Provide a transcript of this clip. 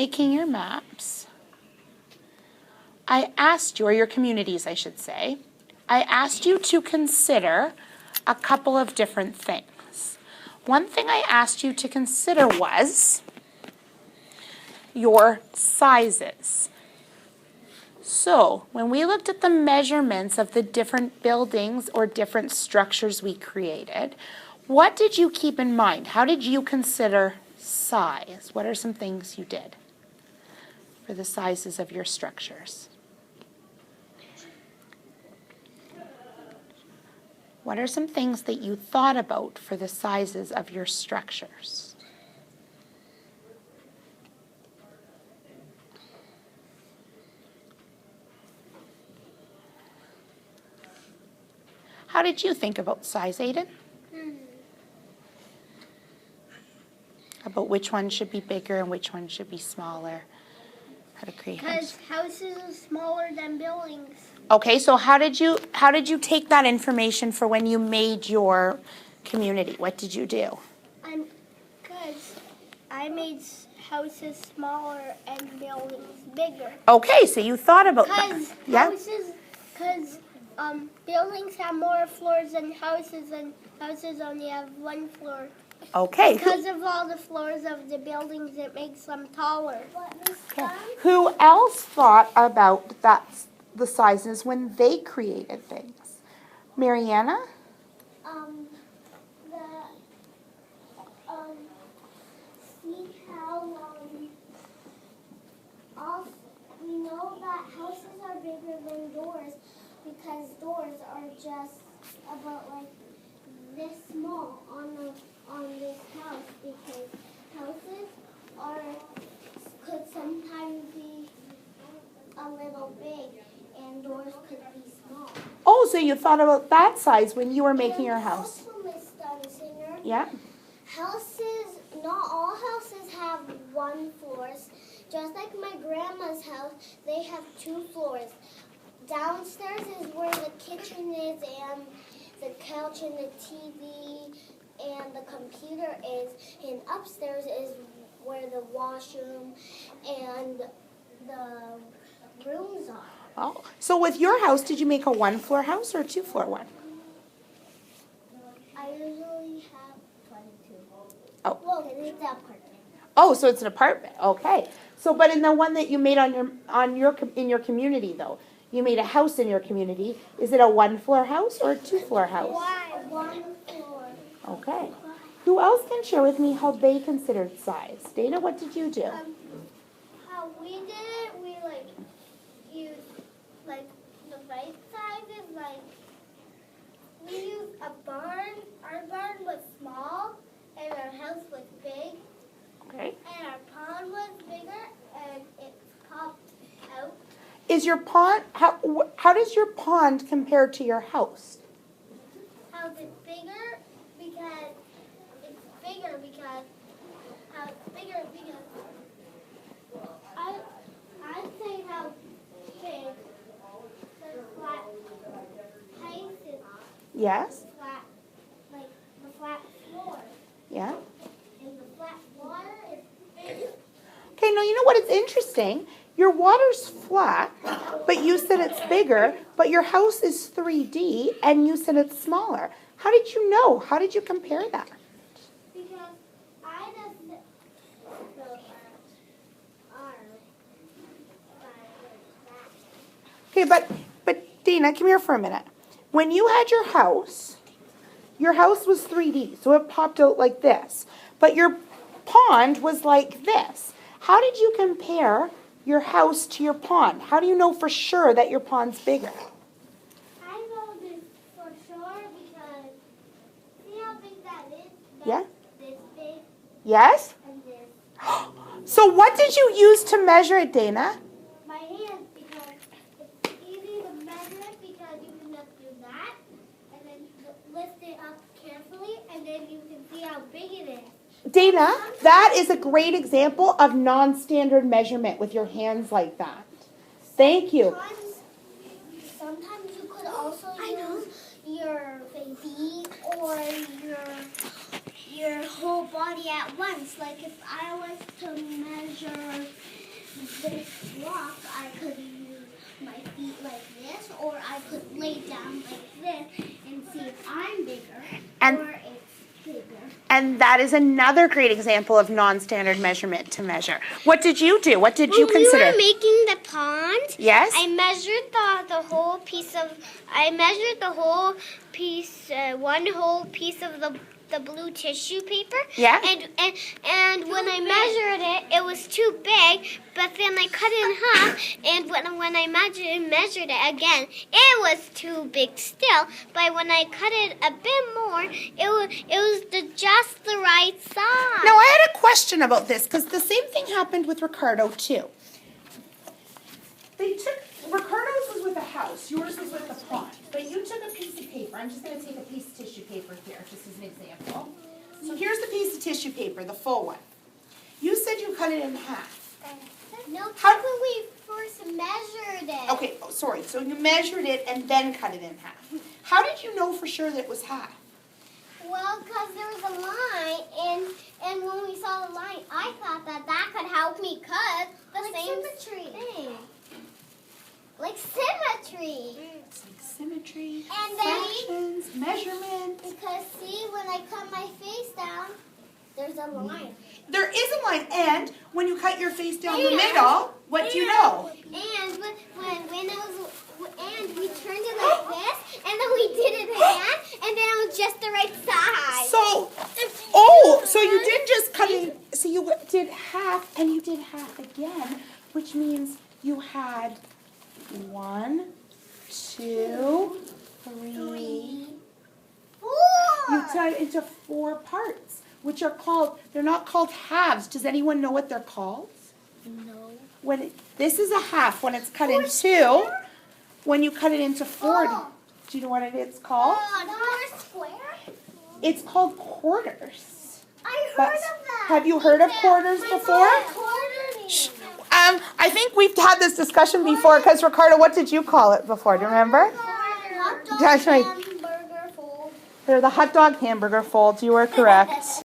making your maps, I asked you, or your communities, I should say, I asked you to consider a couple of different things. One thing I asked you to consider was your sizes. So when we looked at the measurements of the different buildings or different structures we created, what did you keep in mind? How did you consider size? What are some things you did for the sizes of your structures? What are some things that you thought about for the sizes of your structures? How did you think about size, Aiden? About which one should be bigger and which one should be smaller? How to create Because houses are smaller than buildings. Okay, so how did you take that information for when you made your community? What did you do? Because I made houses smaller and buildings bigger. Okay, so you thought about that. Yeah? Because buildings have more floors than houses, and houses only have one floor. Okay. Because of all the floors of the buildings, it makes them taller. Okay. Who else thought about the sizes when they created things? Mariana? See how we know that houses are bigger than doors because doors are just about like this small on this house, because houses could sometimes be a little big and doors could be small. Oh, so you thought about that size when you were making your house. Also, Miss Dunsinger, Yeah. Not all houses have one floors. Just like my grandma's house, they have two floors. Downstairs is where the kitchen is and the couch and the TV and the computer is. And upstairs is where the washroom and the rooms are. Oh, so with your house, did you make a one-floor house or a two-floor one? I usually have 22. Oh. Well, it's an apartment. Oh, so it's an apartment. Okay. So, but in the one that you made in your community, though, you made a house in your community. Is it a one-floor house or a two-floor house? One floor. Okay. Who else can share with me how they considered size? Dana, what did you do? How we did it, we used the right sizes, we used a barn. Our barn was small and our house was big. Okay. And our pond was bigger and it popped out. Is your pond, how does your pond compare to your house? How it's bigger because I'd say how big the flat place is. Yes. The flat floor. Yeah. And the flat water is bigger. Okay, now you know what is interesting? Your water's flat, but you said it's bigger, but your house is 3D and you said it's smaller. How did you know? How did you compare that? Because I just built Okay, but Dana, come here for a minute. When you had your house was 3D, so it popped out like this. But your pond was like this. How did you compare your house to your pond? How do you know for sure that your pond's bigger? I know this for sure because see how big that is? Yeah? This big Yes? and this. So what did you use to measure it, Dana? My hands, because it's easy to measure it because you can just do that and then lift it up carefully and then you can see how big it is. Dana, that is a great example of non-standard measurement with your hands like that. Thank you. Sometimes you could also use your feet or your whole body at once. Like if I was to measure I could lay down like this and see if I'm bigger And- or it's bigger. And that is another great example of non-standard measurement to measure. What did you do? What did you When consider? we were making the pond, Yes? I measured the whole piece of. I measured the whole piece, one whole piece of the blue tissue paper. Yeah. And when I measured it, it was too big. But then I cut it in half. And when I measured it again, it was too big still. But when I cut it a bit more, it was just the right size. Now, I had a question about this because the same thing happened with Ricardo, too. Ricardo's was with a house, yours was with a pond, but you took a piece of paper. I'm just going to take a piece of tissue paper here, just as an example. So here's the piece of tissue paper, the full one. You said you cut it in half. No, How- that's when we first measured it. Okay, sorry, so you measured it and then cut it in half. How did you know for sure that it was half? Well, because there was a line, and when we saw the line, I thought that could help me cut the same thing. Like symmetry. It's like symmetry, And then- fractions, measurement. Because see, when I cut my face down, there's a line. There is a line, and when you cut your face down the And- middle, what do you know? And when it was, and we turned it like this, and then we did it again, and then it was just the right size. So you didn't just cut it, so you did half, and you did half again, which means you had 1, 2, 3. 4. You cut it into 4 parts, which are called, they're not called halves. Does anyone know what they're called? No. This is a half when it's cut in 2. When you cut it into 4, do you know what it's called? Square? It's called quarters. I But heard of that. have you heard of quarters before? Quarters. I think we've had this discussion before because Ricardo, what did you call it before? Do you remember? Hot dog That's right. hamburger fold. They're the hot dog hamburger folds. You were correct.